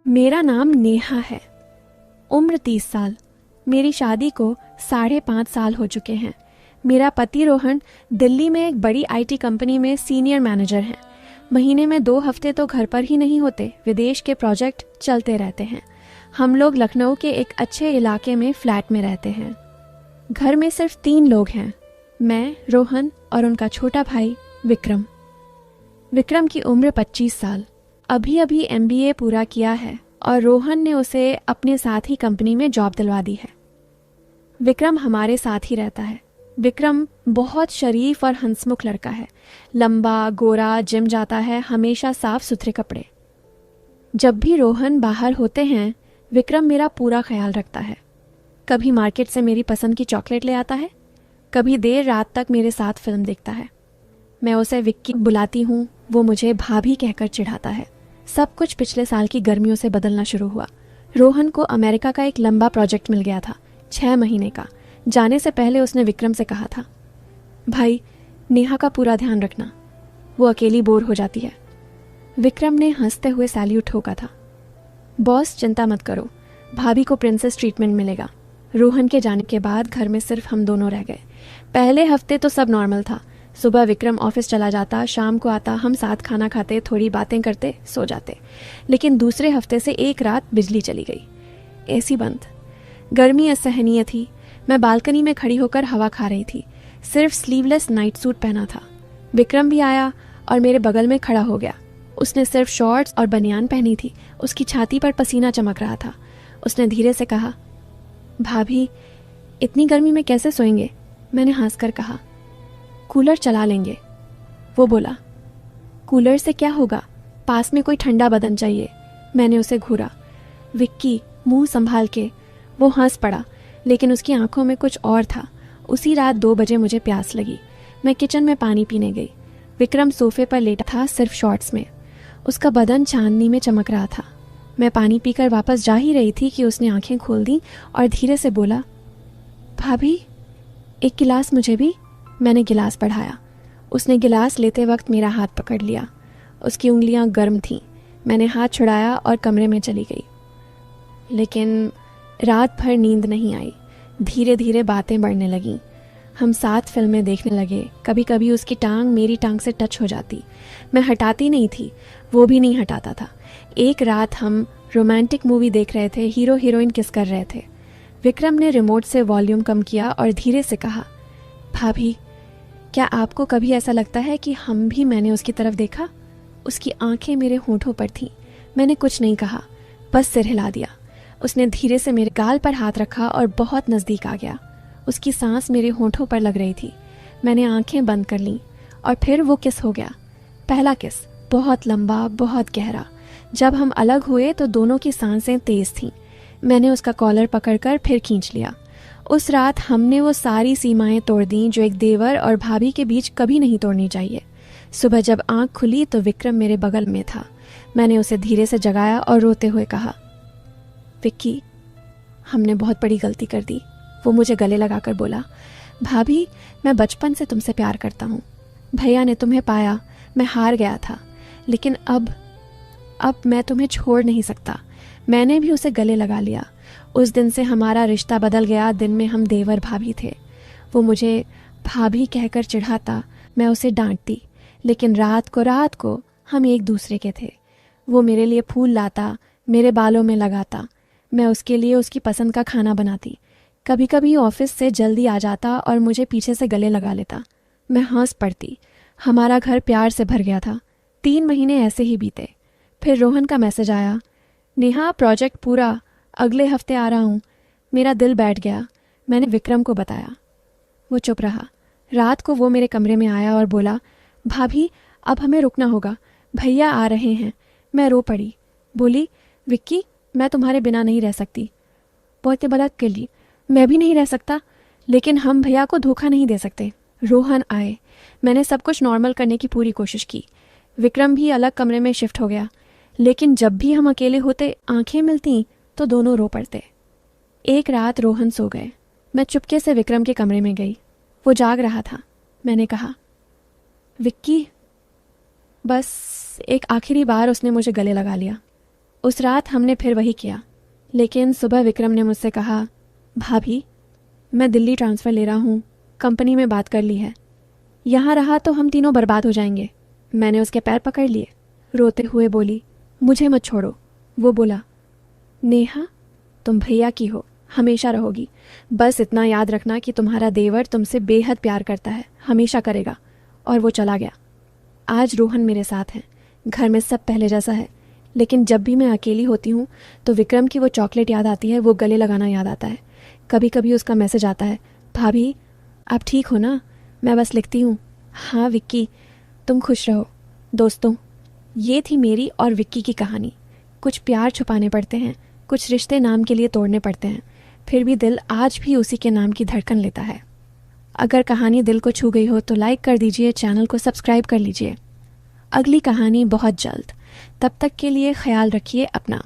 मेरा नाम नेहा है। उम्र 30 साल। मेरी शादी को 5.5 साल हो चुके हैं। मेरा पति रोहन दिल्ली में एक बड़ी आईटी कंपनी में सीनियर मैनेजर हैं। महीने में 2 हफ्ते तो घर पर ही नहीं होते, विदेश के प्रोजेक्ट चलते रहते हैं। हम लोग लखनऊ के एक अच्छे इलाके में फ्लैट में रहते हैं। घर में सिर्फ 3 लोग हैं, मैं, रोहन और उनका छोटा भाई विक्रम। विक्रम की उम्र 25 साल। अभी अभी MBA पूरा किया है और रोहन ने उसे अपने साथ ही कंपनी में जॉब दिलवा दी है। विक्रम हमारे साथ ही रहता है। विक्रम बहुत शरीफ और हंसमुख लड़का है। लंबा, गोरा, जिम जाता है, हमेशा साफ सुथरे कपड़े। जब भी रोहन बाहर होते हैं, विक्रम मेरा पूरा ख्याल रखता है। कभी मार्केट से मेरी पसंद की चॉकलेट ले आता है, कभी देर रात तक मेरे साथ फिल्म देखता है। मैं उसे विक्की बुलाती हूँ, वो मुझे भाभी कहकर चिढ़ाता है। सब कुछ पिछले साल की गर्मियों से बदलना शुरू हुआ। रोहन को अमेरिका का एक लंबा प्रोजेक्ट मिल गया था, 6 महीने का। जाने से पहले उसने विक्रम से कहा था, भाई नेहा का पूरा ध्यान रखना, वो अकेली बोर हो जाती है। विक्रम ने हंसते हुए सैल्यूट ठोका था। बॉस चिंता मत करो, भाभी को प्रिंसेस ट्रीटमेंट मिलेगा। रोहन के जाने के बाद घर में सिर्फ हम दोनों रह गए। पहले हफ्ते तो सब नॉर्मल था। सुबह विक्रम ऑफिस चला जाता, शाम को आता, हम साथ खाना खाते, थोड़ी बातें करते, सो जाते। लेकिन दूसरे हफ्ते से एक रात बिजली चली गई, एसी बंद। गर्मी असहनीय थी। मैं बालकनी में खड़ी होकर हवा खा रही थी, सिर्फ स्लीवलेस नाइट सूट पहना था। विक्रम भी आया और मेरे बगल में खड़ा हो गया। उसने सिर्फ शॉर्ट्स और बनियान पहनी थी। उसकी छाती पर पसीना चमक रहा था। उसने धीरे से कहा, भाभी इतनी गर्मी में कैसे सोएंगे? मैंने हंसकर कहा, कूलर चला लेंगे। वो बोला, कूलर से क्या होगा, पास में कोई ठंडा बदन चाहिए। मैंने उसे घूरा। विक्की, मुंह संभाल के। वो हंस पड़ा, लेकिन उसकी आंखों में कुछ और था। उसी रात 2 बजे मुझे प्यास लगी। मैं किचन में पानी पीने गई। विक्रम सोफे पर लेटा था, सिर्फ शॉर्ट्स में। उसका बदन चांदनी में चमक रहा था। मैं पानी पीकर वापस जा ही रही थी कि उसने आंखें खोल दी और धीरे से बोला, भाभी एक गिलास मुझे भी। मैंने गिलास बढ़ाया। उसने गिलास लेते वक्त मेरा हाथ पकड़ लिया। उसकी उंगलियां गर्म थीं। मैंने हाथ छुड़ाया और कमरे में चली गई। लेकिन रात भर नींद नहीं आई। धीरे धीरे बातें बढ़ने लगीं। हम साथ फिल्में देखने लगे। कभी कभी उसकी टांग मेरी टांग से टच हो जाती। मैं हटाती नहीं थी, वो भी नहीं हटाता था। एक रात हम रोमांटिक मूवी देख रहे थे, हीरो हीरोइन किस कर रहे थे। विक्रम ने रिमोट से वॉल्यूम कम किया और धीरे से कहा, भाभी क्या आपको कभी ऐसा लगता है कि हम भी? मैंने उसकी तरफ देखा। उसकी आंखें मेरे होठों पर थीं। मैंने कुछ नहीं कहा, बस सिर हिला दिया। उसने धीरे से मेरे गाल पर हाथ रखा और बहुत नज़दीक आ गया। उसकी सांस मेरे होठों पर लग रही थी। मैंने आंखें बंद कर लीं और फिर वो किस हो गया। पहला किस, बहुत लंबा, बहुत गहरा। जब हम अलग हुए तो दोनों की सांसें तेज थीं। मैंने उसका कॉलर पकड़कर फिर खींच लिया। उस रात हमने वो सारी सीमाएं तोड़ दी जो एक देवर और भाभी के बीच कभी नहीं तोड़नी चाहिए। सुबह जब आंख खुली तो विक्रम मेरे बगल में था। मैंने उसे धीरे से जगाया और रोते हुए कहा, विक्की हमने बहुत बड़ी गलती कर दी। वो मुझे गले लगाकर बोला, भाभी मैं बचपन से तुमसे प्यार करता हूँ। भैया ने तुम्हें पाया, मैं हार गया था, लेकिन अब मैं तुम्हें छोड़ नहीं सकता। मैंने भी उसे गले लगा लिया। उस दिन से हमारा रिश्ता बदल गया। दिन में हम देवर भाभी थे। वो मुझे भाभी कहकर चिढ़ाता, मैं उसे डांटती, लेकिन रात को हम एक दूसरे के थे। वो मेरे लिए फूल लाता, मेरे बालों में लगाता। मैं उसके लिए उसकी पसंद का खाना बनाती। कभी कभी ऑफिस से जल्दी आ जाता और मुझे पीछे से गले लगा लेता। मैं हंस पड़ती। हमारा घर प्यार से भर गया था। 3 महीने ऐसे ही बीते। फिर रोहन का मैसेज आया, नेहा प्रोजेक्ट पूरा, अगले हफ्ते आ रहा हूँ। मेरा दिल बैठ गया। मैंने विक्रम को बताया। वो चुप रहा। रात को वो मेरे कमरे में आया और बोला, भाभी अब हमें रुकना होगा, भैया आ रहे हैं। मैं रो पड़ी। बोली, विक्की मैं तुम्हारे बिना नहीं रह सकती। बहुत बड़ा कर ली, मैं भी नहीं रह सकता, लेकिन हम भैया को धोखा नहीं दे सकते। रोहन आए। मैंने सब कुछ नॉर्मल करने की पूरी कोशिश की। विक्रम भी अलग कमरे में शिफ्ट हो गया, लेकिन जब भी हम अकेले होते, आंखें मिलती तो दोनों रो पड़ते। एक रात रोहन सो गए। मैं चुपके से विक्रम के कमरे में गई। वो जाग रहा था। मैंने कहा, विक्की। बस एक आखिरी बार उसने मुझे गले लगा लिया। उस रात हमने फिर वही किया, लेकिन सुबह विक्रम ने मुझसे कहा, भाभी मैं दिल्ली ट्रांसफ़र ले रहा हूँ, कंपनी में बात कर ली है, यहाँ रहा तो हम तीनों बर्बाद हो जाएंगे। मैंने उसके पैर पकड़ लिए, रोते हुए बोली, मुझे मत छोड़ो। वो बोला, नेहा तुम भैया की हो, हमेशा रहोगी, बस इतना याद रखना कि तुम्हारा देवर तुमसे बेहद प्यार करता है, हमेशा करेगा। और वो चला गया। आज रोहन मेरे साथ है, घर में सब पहले जैसा है, लेकिन जब भी मैं अकेली होती हूँ तो विक्रम की वो चॉकलेट याद आती है, वो गले लगाना याद आता है। कभी कभी उसका मैसेज आता है, भाभी आप ठीक हो ना? मैं बस लिखती हूँ, हाँ विक्की तुम खुश रहो। दोस्तों, ये थी मेरी और विक्की की कहानी। कुछ प्यार छुपाने पड़ते हैं, कुछ रिश्ते नाम के लिए तोड़ने पड़ते हैं, फिर भी दिल आज भी उसी के नाम की धड़कन लेता है। अगर कहानी दिल को छू गई हो तो लाइक कर दीजिए, चैनल को सब्सक्राइब कर लीजिए। अगली कहानी बहुत जल्द। तब तक के लिए ख्याल रखिए अपना।